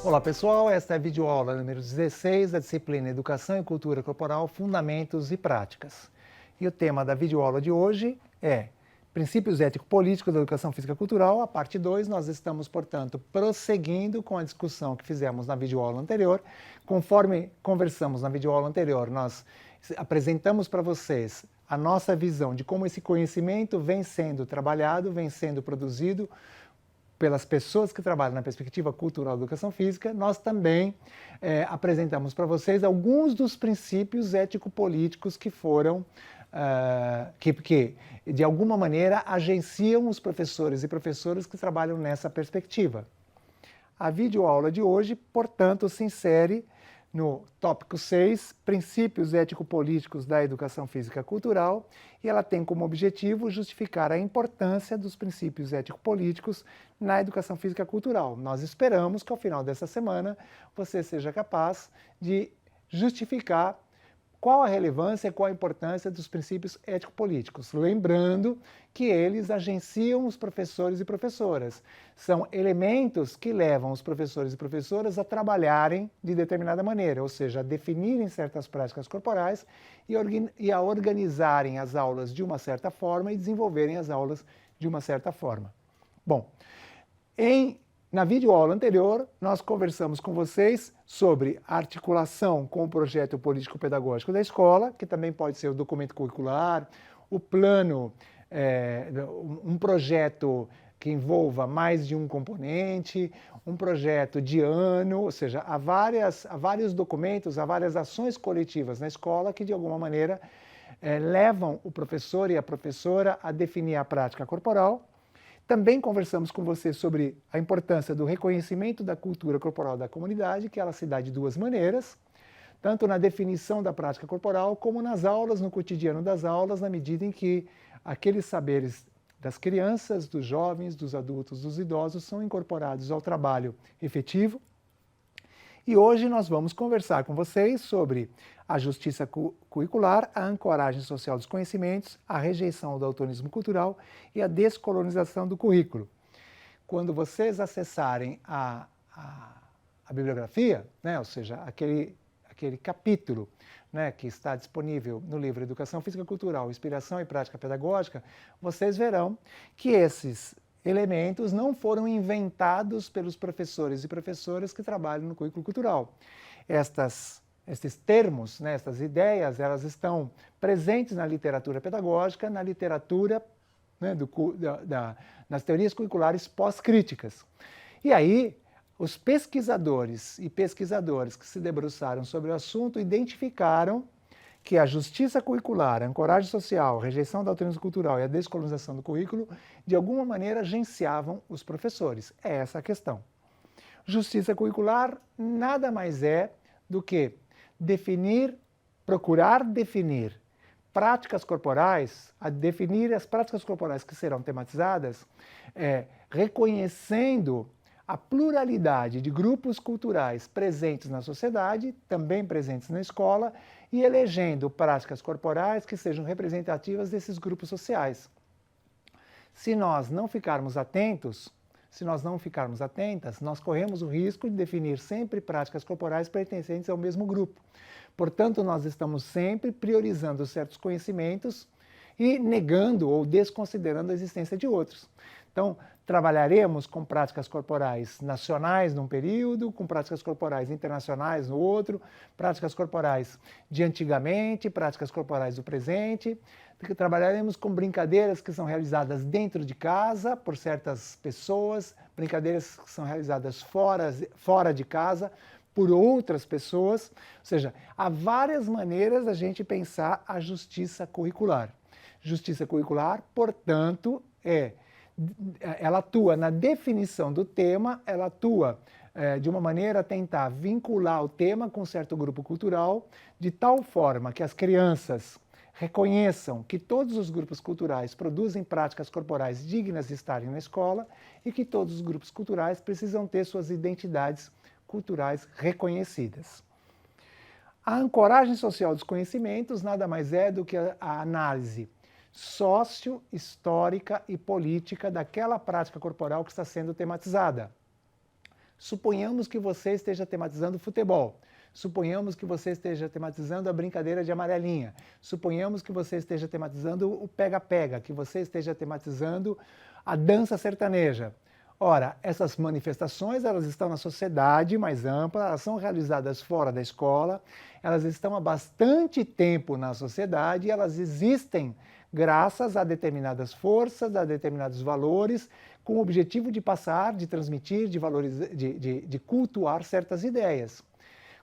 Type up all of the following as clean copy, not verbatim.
Olá pessoal, esta é a videoaula número 16 da disciplina Educação e Cultura Corporal, Fundamentos e Práticas. E o tema da videoaula de hoje é Princípios Ético-Políticos da Educação Física e Cultural, a parte 2. Nós estamos, portanto, prosseguindo com a discussão que fizemos na videoaula anterior. Conforme conversamos na videoaula anterior, nós apresentamos para vocês a nossa visão de como esse conhecimento vem sendo trabalhado, vem sendo produzido pelas pessoas que trabalham na perspectiva cultural da educação física. Nós também apresentamos para vocês alguns dos princípios ético-políticos que foram, que de alguma maneira agenciam os professores e professoras que trabalham nessa perspectiva. A videoaula de hoje, portanto, se insere no tópico 6, Princípios Ético-Políticos da Educação Física Cultural, e ela tem como objetivo justificar a importância dos princípios ético-políticos na educação física cultural. Nós esperamos que ao final dessa semana você seja capaz de justificar qual a relevância, qual a importância dos princípios ético-políticos. Lembrando que eles agenciam os professores e professoras. São elementos que levam os professores e professoras a trabalharem de determinada maneira, ou seja, a definirem certas práticas corporais e a organizarem as aulas de uma certa forma e desenvolverem as aulas de uma certa forma. Bom, na videoaula anterior, nós conversamos com vocês sobre a articulação com o projeto político-pedagógico da escola, que também pode ser o documento curricular, o plano, um projeto que envolva mais de um componente, um projeto de ano, ou seja, há vários documentos, há várias ações coletivas na escola que, de alguma maneira, levam o professor e a professora a definir a prática corporal. Também conversamos com você sobre a importância do reconhecimento da cultura corporal da comunidade, que ela se dá de duas maneiras, tanto na definição da prática corporal, como nas aulas, no cotidiano das aulas, na medida em que aqueles saberes das crianças, dos jovens, dos adultos, dos idosos são incorporados ao trabalho efetivo. E hoje nós vamos conversar com vocês sobre a justiça curricular, a ancoragem social dos conhecimentos, a rejeição do autonomismo cultural e a descolonização do currículo. Quando vocês acessarem a bibliografia, né, ou seja, aquele capítulo, né, que está disponível no livro Educação Física Cultural, Inspiração e Prática Pedagógica, vocês verão que esses elementos não foram inventados pelos professores e professoras que trabalham no currículo cultural. Estes termos, né, estas ideias, elas estão presentes na literatura pedagógica, na literatura, né, nas teorias curriculares pós-críticas. E aí, os pesquisadores e pesquisadoras que se debruçaram sobre o assunto identificaram que a justiça curricular, a ancoragem social, a rejeição da autonomia cultural e a descolonização do currículo, de alguma maneira agenciavam os professores. É essa a questão. Justiça curricular nada mais é do que procurar definir práticas corporais, a definir as práticas corporais que serão tematizadas, reconhecendo a pluralidade de grupos culturais presentes na sociedade, também presentes na escola, e elegendo práticas corporais que sejam representativas desses grupos sociais. Se nós não ficarmos atentos, se nós não ficarmos atentas, nós corremos o risco de definir sempre práticas corporais pertencentes ao mesmo grupo. Portanto, nós estamos sempre priorizando certos conhecimentos e negando ou desconsiderando a existência de outros. Então, trabalharemos com práticas corporais nacionais num período, com práticas corporais internacionais no outro, práticas corporais de antigamente, práticas corporais do presente. Trabalharemos com brincadeiras que são realizadas dentro de casa por certas pessoas, brincadeiras que são realizadas fora de casa por outras pessoas. Ou seja, há várias maneiras da gente pensar a justiça curricular. Justiça curricular, portanto, ela atua na definição do tema, ela atua de uma maneira a tentar vincular o tema com um certo grupo cultural, de tal forma que as crianças reconheçam que todos os grupos culturais produzem práticas corporais dignas de estarem na escola e que todos os grupos culturais precisam ter suas identidades culturais reconhecidas. A ancoragem social dos conhecimentos nada mais é do que a análise sócio-histórica e política daquela prática corporal que está sendo tematizada. Suponhamos que você esteja tematizando futebol. Suponhamos que você esteja tematizando a brincadeira de amarelinha. Suponhamos que você esteja tematizando o pega-pega, que você esteja tematizando a dança sertaneja. Ora, essas manifestações, elas estão na sociedade mais ampla, elas são realizadas fora da escola, elas estão há bastante tempo na sociedade e elas existem graças a determinadas forças, a determinados valores, com o objetivo de passar, de transmitir, de valorizar, de cultuar certas ideias.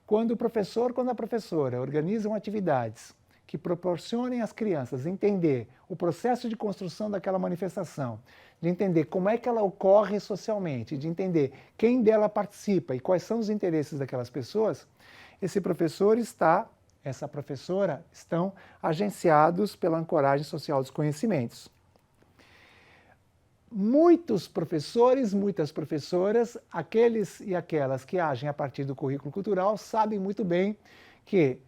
Quando o professor, quando a professora organizam atividades que proporcionem às crianças entender o processo de construção daquela manifestação, de entender como é que ela ocorre socialmente, de entender quem dela participa e quais são os interesses daquelas pessoas, esse professor essa professora estão agenciados pela ancoragem social dos conhecimentos. Muitos professores, muitas professoras, aqueles e aquelas que agem a partir do currículo cultural, sabem muito bem que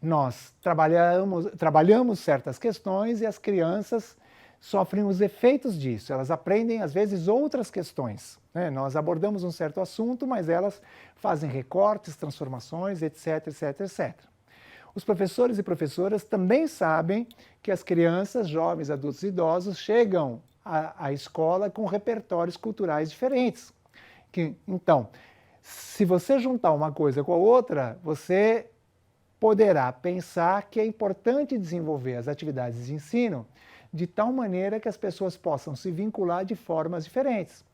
nós trabalhamos certas questões e as crianças sofrem os efeitos disso. Elas aprendem, às vezes, outras questões, né? Nós abordamos um certo assunto, mas elas fazem recortes, transformações, etc, etc, etc. Os professores e professoras também sabem que as crianças, jovens, adultos e idosos chegam à escola com repertórios culturais diferentes. Então, se você juntar uma coisa com a outra, você poderá pensar que é importante desenvolver as atividades de ensino de tal maneira que as pessoas possam se vincular de formas diferentes.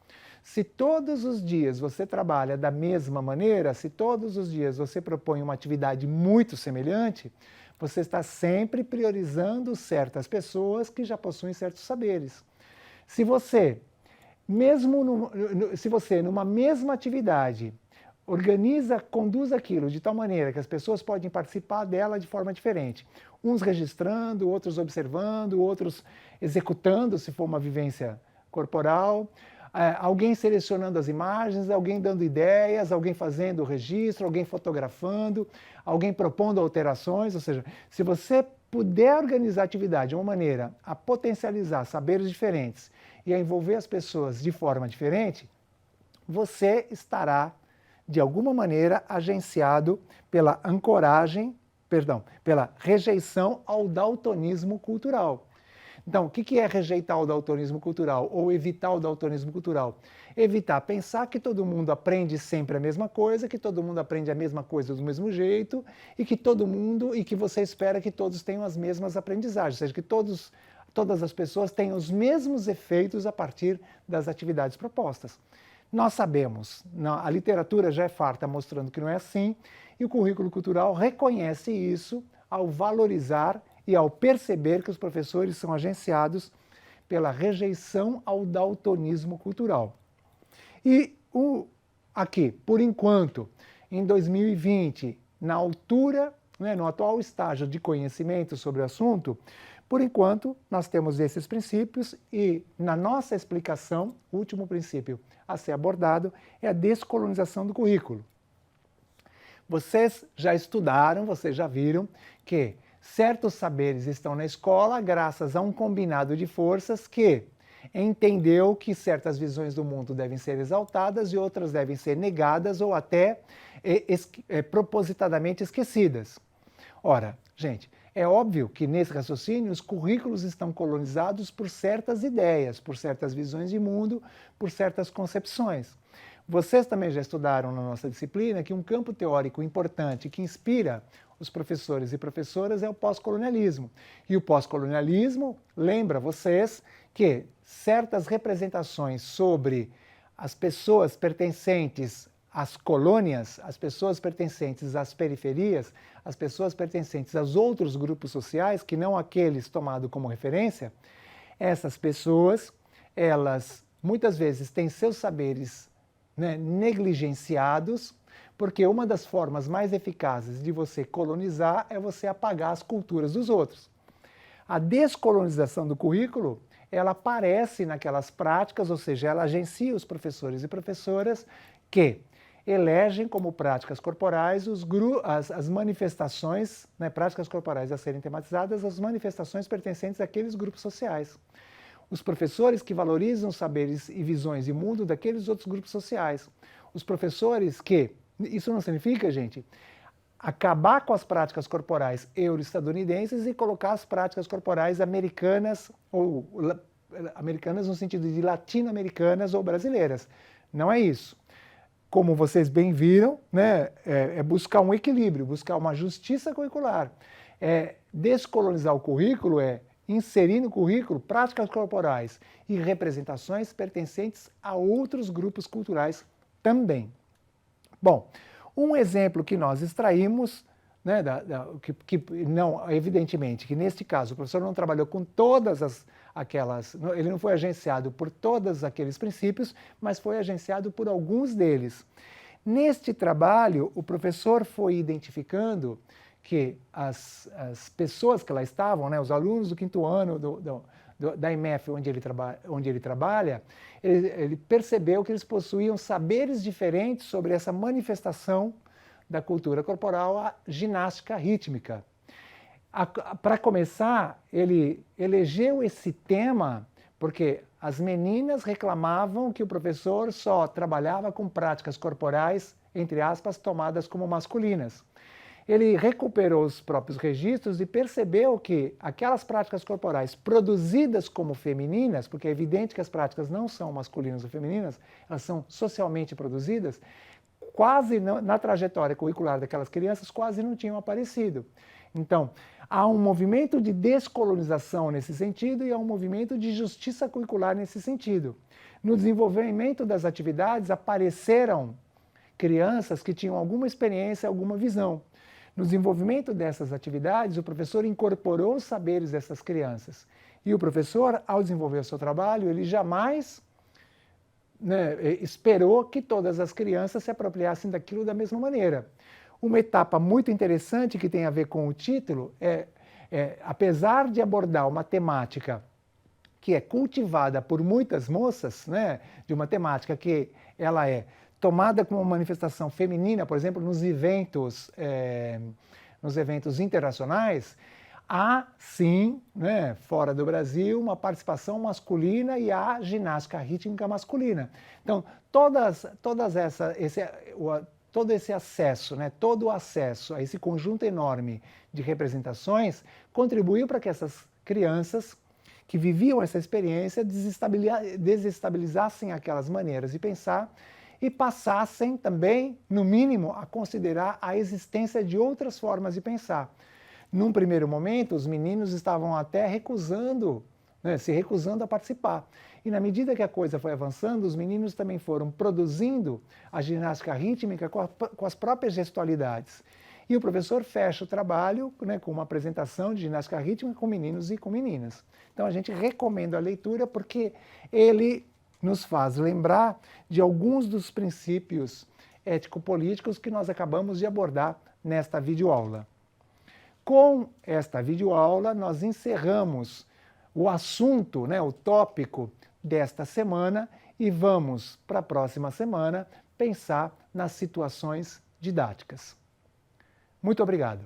Se todos os dias você trabalha da mesma maneira, se todos os dias você propõe uma atividade muito semelhante, você está sempre priorizando certas pessoas que já possuem certos saberes. Se você, numa mesma atividade, conduz aquilo de tal maneira que as pessoas podem participar dela de forma diferente. Uns registrando, outros observando, outros executando, se for uma vivência corporal, alguém selecionando as imagens, alguém dando ideias, alguém fazendo o registro, alguém fotografando, alguém propondo alterações, ou seja, se você puder organizar a atividade de uma maneira a potencializar saberes diferentes e a envolver as pessoas de forma diferente, você estará de alguma maneira agenciado pela pela rejeição ao daltonismo cultural. Então, o que é rejeitar o daltonismo cultural ou evitar o daltonismo cultural? Evitar pensar que todo mundo aprende sempre a mesma coisa, que todo mundo aprende a mesma coisa do mesmo jeito e que você espera que todos tenham as mesmas aprendizagens, ou seja, que todas as pessoas tenham os mesmos efeitos a partir das atividades propostas. Nós sabemos, a literatura já é farta mostrando que não é assim, e o currículo cultural reconhece isso ao valorizar e ao perceber que os professores são agenciados pela rejeição ao daltonismo cultural. E aqui, por enquanto, em 2020, na altura, no atual estágio de conhecimento sobre o assunto, por enquanto, nós temos esses princípios e, na nossa explicação, o último princípio a ser abordado é a descolonização do currículo. Vocês já estudaram, vocês já viram que certos saberes estão na escola graças a um combinado de forças que entendeu que certas visões do mundo devem ser exaltadas e outras devem ser negadas ou até propositadamente esquecidas. Ora, gente, é óbvio que nesse raciocínio os currículos estão colonizados por certas ideias, por certas visões de mundo, por certas concepções. Vocês também já estudaram na nossa disciplina que um campo teórico importante que inspira os professores e professoras é o pós-colonialismo. E o pós-colonialismo lembra vocês que certas representações sobre as pessoas pertencentes às colônias, as pessoas pertencentes às periferias, as pessoas pertencentes aos outros grupos sociais, que não aqueles tomados como referência, essas pessoas, elas muitas vezes têm seus saberes negligenciados, porque uma das formas mais eficazes de você colonizar é você apagar as culturas dos outros. A descolonização do currículo, ela aparece naquelas práticas, ou seja, ela agencia os professores e professoras que elegem como práticas corporais as manifestações, práticas corporais a serem tematizadas, as manifestações pertencentes àqueles grupos sociais. Os professores que valorizam saberes e visões de mundo daqueles outros grupos sociais. os professores que, isso não significa, gente, acabar com as práticas corporais euro-estadunidenses e colocar as práticas corporais americanas, ou americanas no sentido de latino-americanas ou brasileiras. Não é isso. Como vocês bem viram, né, é buscar um equilíbrio, buscar uma justiça curricular. Descolonizar o currículo é inserir no currículo práticas corporais e representações pertencentes a outros grupos culturais também. Bom, um exemplo que nós extraímos, né, não, evidentemente, que neste caso o professor não trabalhou com todas aquelas, ele não foi agenciado por todos aqueles princípios, mas foi agenciado por alguns deles. Neste trabalho, o professor foi identificando que as pessoas que lá estavam, né, os alunos do 5º ano da IMF, onde ele trabalha, ele percebeu que eles possuíam saberes diferentes sobre essa manifestação da cultura corporal, a ginástica rítmica. Para começar, ele elegeu esse tema porque as meninas reclamavam que o professor só trabalhava com práticas corporais, entre aspas, tomadas como masculinas. Ele recuperou os próprios registros e percebeu que aquelas práticas corporais produzidas como femininas, porque é evidente que as práticas não são masculinas ou femininas, elas são socialmente produzidas, quase não, na trajetória curricular daquelas crianças, quase não tinham aparecido. Então, há um movimento de descolonização nesse sentido e há um movimento de justiça curricular nesse sentido. No desenvolvimento das atividades, apareceram crianças que tinham alguma experiência, alguma visão. No desenvolvimento dessas atividades, o professor incorporou os saberes dessas crianças. E o professor, ao desenvolver o seu trabalho, ele jamais, né, esperou que todas as crianças se apropriassem daquilo da mesma maneira. Uma etapa muito interessante que tem a ver com o título apesar de abordar uma temática que é cultivada por muitas moças, né, de uma temática que ela é tomada como uma manifestação feminina, por exemplo, nos eventos internacionais, há sim, né, fora do Brasil, uma participação masculina e há ginástica rítmica masculina. Então, todo esse acesso, né, todo o acesso a esse conjunto enorme de representações contribuiu para que essas crianças que viviam essa experiência desestabilizassem aquelas maneiras de pensar e passassem também, no mínimo, a considerar a existência de outras formas de pensar. Num primeiro momento, os meninos estavam até se recusando a participar. E na medida que a coisa foi avançando, os meninos também foram produzindo a ginástica rítmica com as próprias gestualidades. E o professor fecha o trabalho, né, com uma apresentação de ginástica rítmica com meninos e com meninas. Então a gente recomenda a leitura porque ele nos faz lembrar de alguns dos princípios ético-políticos que nós acabamos de abordar nesta videoaula. Com esta videoaula, nós encerramos o assunto, né, o tópico desta semana e vamos, para a próxima semana, pensar nas situações didáticas. Muito obrigado.